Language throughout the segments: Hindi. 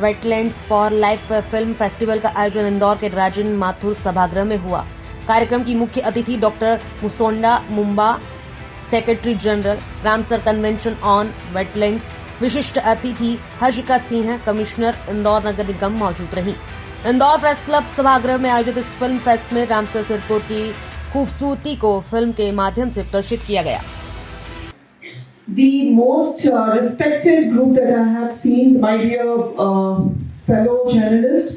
Wetlands for life film festival का आयोजन इंदौर के राजन माथुर सभागृह में हुआ। कार्यक्रम की मुख्य अतिथि doctor Musonda Mumba, secretary general Ramsar convention on wetlands, विशिष्ट अतिथि हर्षिका सिंह, कमिश्नर इंदौर नगर निगम मौजूद रही। इंदौर प्रेस क्लब सभागृह में आयोजित इस फिल्म फेस्ट में रामसर सिरपुर की खूबसूरती को फिल्म के माध्यम से प्रदर्शित किया गया। The most respected group that I have seen, my dear fellow journalists,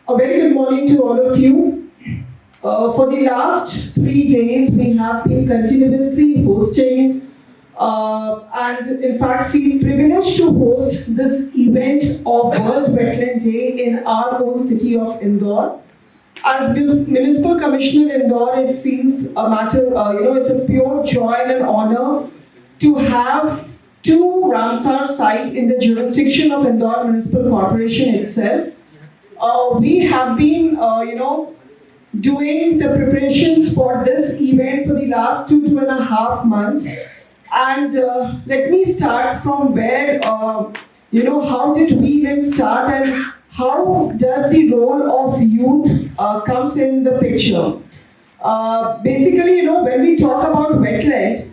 a very good morning to all of you. For the last 3 days, we have been continuously hosting and in fact feel privileged to host this event of World Wetland Day in our own city of Indore. As Municipal Commissioner Indore, it feels a matter, it's a pure joy and an honor to have two Ramsar sites in the jurisdiction of Indore Municipal Corporation itself. We have been, doing the preparations for this event for the last 2.5 months. And let me start from where, how did we even start and how does the role of youth comes in the picture. Basically, when we talk about wetland,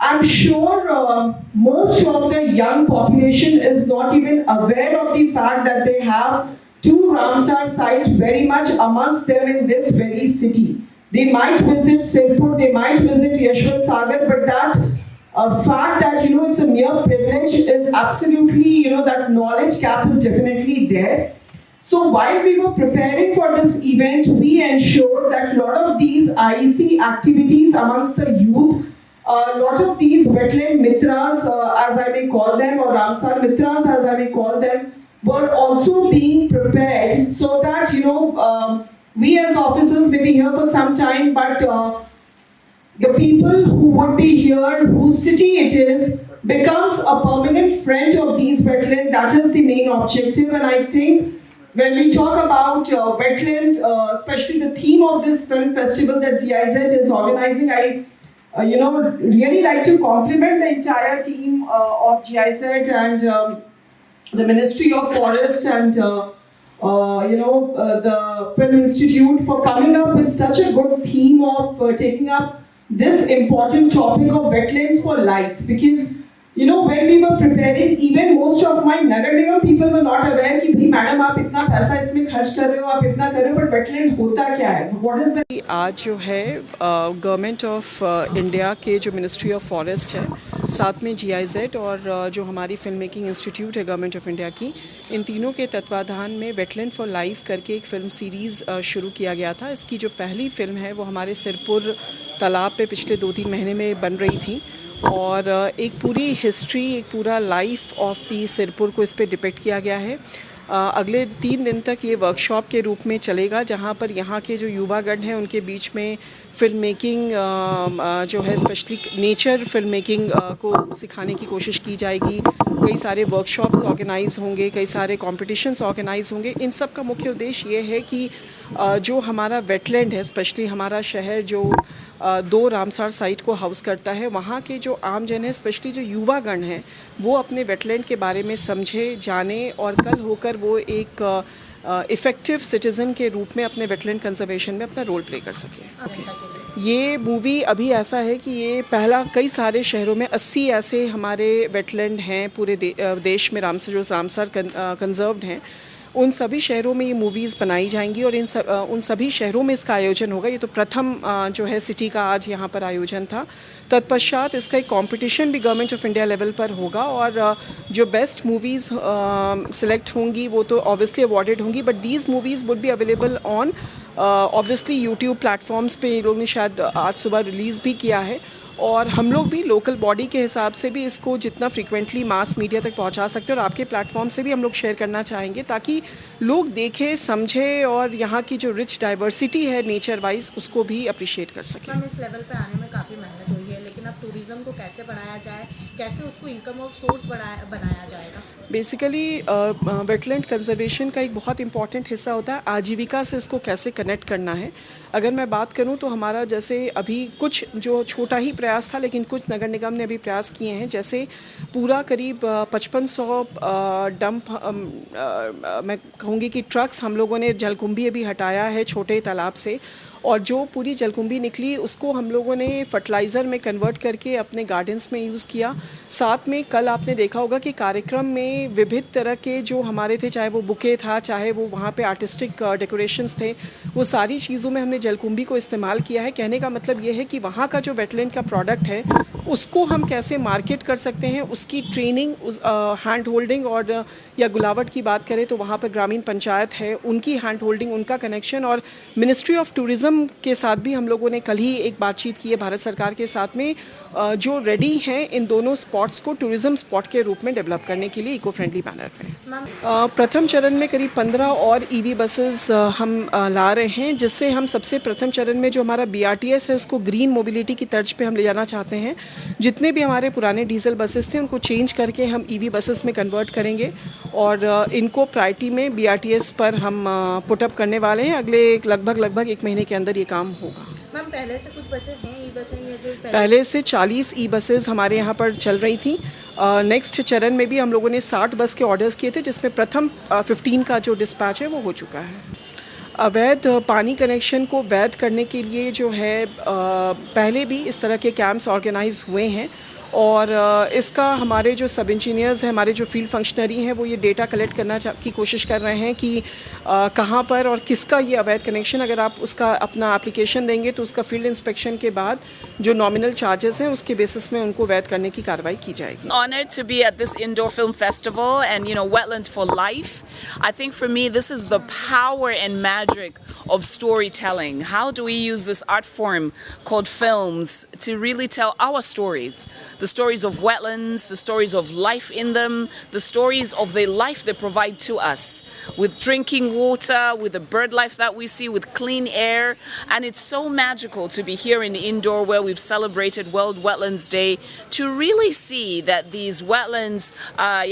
I'm sure most of the young population is not even aware of the fact that they have two Ramsar sites very much amongst them in this very city. They might visit Sirpur, they might visit Yashwant Sagar, but that fact that it's a mere privilege is absolutely, that knowledge gap is definitely there. So while we were preparing for this event, we ensured that a lot of these IEC activities amongst the youth, a lot of these wetland mitras, as I may call them, or Ramsar mitras, as I may call them, were also being prepared so that, we as officers may be here for some time, but the people who would be here, whose city it is, becomes a permanent friend of these wetlands. That is the main objective. And I think when we talk about wetland, especially the theme of this film festival that GIZ is organizing, I really like to compliment the entire team of GIZ and the Ministry of Forest and the Film Institute for coming up with such a good theme of taking up this important topic of wetlands for life. Because when we were preparing, even most of my Nagar Nigam people were not aware कि भाई मैडम आप इतना पैसा इसमें खर्च कर रहे हो, आप इतना कर रहे हो, but wetland होता क्या है? What is the? आज जो है गवर्नमेंट ऑफ इंडिया के जो मिनिस्ट्री ऑफ फॉरेस्ट है, साथ में GIZ और जो हमारी फिल्म मेकिंग इंस्टीट्यूट है गवर्नमेंट ऑफ इंडिया की, इन तीनों के तत्वाधान में वेटलैंड फॉर लाइफ करके एक फ़िल्म सीरीज़ शुरू किया गया था। इसकी जो पहली फ़िल्म है वो हमारे सिरपुर तालाब पे पिछले 2-3 महीने में बन रही थी और एक पूरी हिस्ट्री, एक पूरा लाइफ ऑफ दी सिरपुर को इस पे डिपिक्ट किया गया है। अगले 3 दिन तक ये वर्कशॉप के रूप में चलेगा, जहाँ पर यहाँ के जो युवागण हैं उनके बीच में फ़िल्म मेकिंग जो है स्पेशली नेचर फिल्म मेकिंग को सिखाने की कोशिश की जाएगी। कई सारे वर्कशॉप्स ऑर्गेनाइज़ होंगे, कई सारे कॉम्पिटिशन्स ऑर्गेनाइज़ होंगे। इन सब का मुख्य उद्देश्य ये है कि जो हमारा वेटलैंड है, स्पेशली हमारा शहर जो 2 रामसार साइट को हाउस करता है, वहाँ के जो आमजन है, स्पेशली जो युवागण हैं, वो अपने वेटलैंड के बारे में समझे, जाने और कल होकर वो एक इफ़ेक्टिव सिटीज़न के रूप में अपने वेटलैंड कंजर्वेशन में अपना रोल प्ले कर सकें। ये मूवी अभी ऐसा है कि ये पहला कई सारे शहरों में 80 ऐसे हमारे वेटलैंड हैं पूरे देश में, रामसर कंजर्व्ड हैं। उन सभी शहरों में ये मूवीज़ बनाई जाएंगी और उन सभी शहरों में इसका आयोजन होगा। ये तो प्रथम जो है सिटी का आज यहाँ पर आयोजन था। तत्पश्चात इसका एक कंपटीशन भी गवर्नमेंट ऑफ इंडिया लेवल पर होगा और जो बेस्ट मूवीज़ सिलेक्ट होंगी वो तो ऑब्वियसली अवॉर्डेड होंगी, but these movies would be available on obviously YouTube platforms पे। ये लोग ने शायद आज सुबह रिलीज़ भी किया है और हम लोग भी लोकल बॉडी के हिसाब से भी इसको जितना फ्रीक्वेंटली मास मीडिया तक पहुंचा सकते हैं और आपके प्लेटफॉर्म से भी हम लोग शेयर करना चाहेंगे ताकि लोग देखें, समझें और यहाँ की जो रिच डाइवर्सिटी है नेचर वाइज उसको भी अप्रिशिएट कर सकें। इस लेवल पे आने में काफ़ी मेहनत हुई है, लेकिन अब टूरिज्म टूरिज्म को कैसे बढ़ाया जाए, कैसे उसको इनकम ऑफ सोर्स बनाया जाएगा? बेसिकली वेटलैंड कंजर्वेशन का एक बहुत इंपॉर्टेंट हिस्सा होता है आजीविका से इसको कैसे कनेक्ट करना है। अगर मैं बात करूं तो हमारा जैसे अभी कुछ जो छोटा ही प्रयास था, लेकिन कुछ नगर निगम ने अभी प्रयास किए हैं, जैसे पूरा करीब 5500 डंप मैं कहूँगी कि ट्रक्स हम लोगों ने जलकुंभी अभी हटाया है छोटे तालाब से, और जो पूरी जलकुंभी निकली उसको हम लोगों ने फर्टिलाइज़र में कन्वर्ट करके अपने गार्डन्स में यूज़ किया। साथ में कल आपने देखा होगा कि कार्यक्रम में विविध तरह के जो हमारे थे, चाहे वो बुके था, चाहे वो वहाँ पे आर्टिस्टिक डेकोरेशंस थे, वो सारी चीज़ों में हमने जलकुंभी को इस्तेमाल किया है। कहने का मतलब ये है कि वहाँ का जो वेटलैंड का प्रोडक्ट है उसको हम कैसे मार्केट कर सकते हैं, उसकी ट्रेनिंग, हैंड होल्डिंग, और या गुलावट की बात करें तो वहाँ पर ग्रामीण पंचायत है, उनकी हैंड होल्डिंग, उनका कनेक्शन, और मिनिस्ट्री ऑफ टूरिज़्म के साथ भी हम लोगों ने कल ही एक बातचीत की है भारत सरकार के साथ में, जो रेडी हैं इन दोनों स्पॉट्स को टूरिज़्म स्पॉट के रूप में डेवलप करने के लिए इको फ्रेंडली मैनर में। प्रथम चरण में करीब 15 और ईवी बसेस हम ला रहे हैं, जिससे हम सबसे प्रथम चरण में जो हमारा BRTS है उसको ग्रीन मोबिलिटी की तर्ज पे हम ले जाना चाहते हैं। जितने भी हमारे पुराने डीजल बसेस थे उनको चेंज करके हम EV बसेस में कन्वर्ट करेंगे, और इनको प्रायोरिटी में BRTS पर हम पुटअप करने वाले हैं। अगले लगभग 1 महीने के अंदर ये काम होगा। मैम, पहले से कुछ बसें हैं ई बसें, ये जो पहले से 40 बसेस हमारे यहाँ पर चल रही थी। नेक्स्ट चरण में भी हम लोगों ने 60 बस के ऑर्डर्स किए थे, जिसमें प्रथम 15 का जो डिस्पैच है वो हो चुका है। अवैध पानी कनेक्शन को वैध करने के लिए जो है पहले भी इस तरह के कैंप्स ऑर्गेनाइज हुए हैं, और इसका हमारे जो सब इंजीनियर्स हैं, हमारे जो फील्ड फंक्शनरी हैं, वो ये डेटा कलेक्ट करना की कोशिश कर रहे हैं कि कहाँ पर और किसका ये अवैध कनेक्शन। अगर आप उसका अपना एप्लीकेशन देंगे तो उसका फील्ड इंस्पेक्शन के बाद जो नॉमिनल चार्जेस हैं उसके बेसिस में उनको वैध करने की कार्रवाई की जाएगी। Honored to be at this indoor film festival and Wetlands for Life. I think for me this is the power and magic of storytelling. How do we use this art form called films to really tell our stories? The stories of wetlands, the stories of life in them, the stories of the life they provide to us, with drinking water, with the bird life that we see, with clean air. And it's so magical to be here in Indore, where we've celebrated World Wetlands Day, to really see that these wetlands,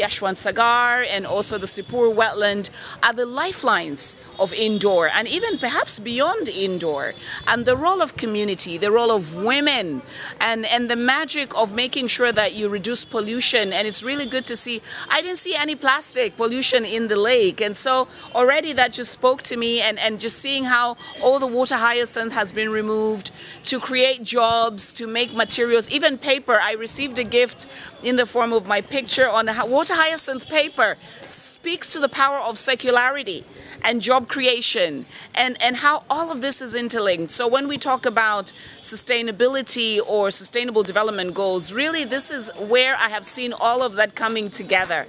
Yashwant Sagar and also the Sipur wetland, are the lifelines of Indore, and even perhaps beyond Indore. And the role of community, the role of women, and the magic of making sure that you reduce pollution. And it's really good to see, I didn't see any plastic pollution in the lake, and so already that just spoke to me, and just seeing how all the water hyacinth has been removed to create jobs, to make materials, even paper. I received a gift in the form of my picture on water hyacinth paper. Speaks to the power of circularity and job creation, and how all of this is interlinked. So when we talk about sustainability or sustainable development goals, really this is where I have seen all of that coming together.